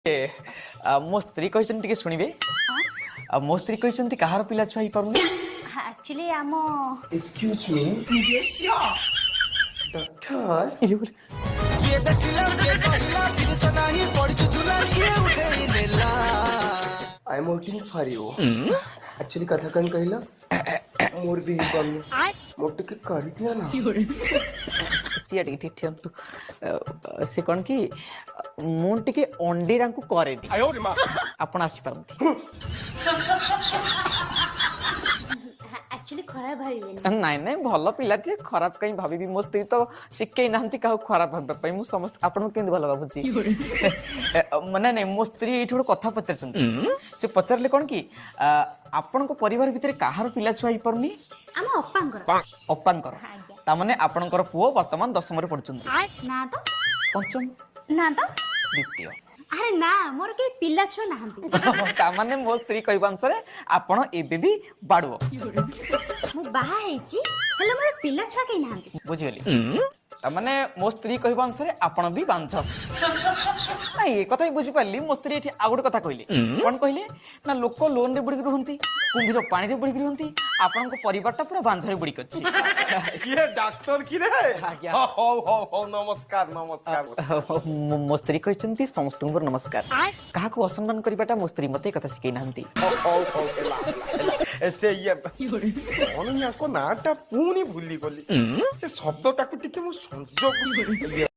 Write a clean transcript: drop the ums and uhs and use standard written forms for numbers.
मो स्त्री कहते टे शुणे मो स्त्री कहते कहार पिला छुआ पार एक्चुअली आम excuse me doctor I am waiting for you actually कथा कन कहला मोर भी कम मोर टिके करी दिया ना सी टे ठिठियंतु से कौन कि मुझे अंडीरा को करे आपण आसी पारती एक्चुअली खराब भाई नाई नाई भल पिला खराब कहीं भाभी मो स्त्री तो शिखे ना क्या खराब भाई मुझे समस्त आपन के भल भावुची माने नहीं मो स्त्री ये गोटे कथा पचार से पचारे कौन कि आपण परिवार भितर कहार पिला छुआ पारनी आम अप्पांकर अप्पांकर तामाने आपणकर पुओ वर्तमान 10th रे पढुचंती ना तो पंचम ना तो द्वितीय अरे ना मोर के पिला छुआ नाहंती तामाने मो स्त्री कहबा अनुसार आपण एबे भी बाडुओ मु बाहा हेची हेले मोर पिला छुआ के नाहंती बुझिगली तामाने मो स्त्री कहबा अनुसार आपण भी बांझ ना ये कथा ही बुझी पारली मो स्त्री एठी आ गोटे कथा कहले कोन कहले ना लोक लोन रे बुडी रहंती कुंभीर पानी रे बुडी रहंती आपन को परिवारटा पूरा बांझ रे बुडी कछि ये डॉक्टर की रे आज्ञा। हो नमस्कार नमस्कार मो स्त्री कहचंती समस्त नमस्कार कहा को असम्मान करबाटा मो स्त्री मते कथा सिखै नाहंती से ये कौन या को नाटा पुनी भूली गली से शब्दटा को टिके मु संजोग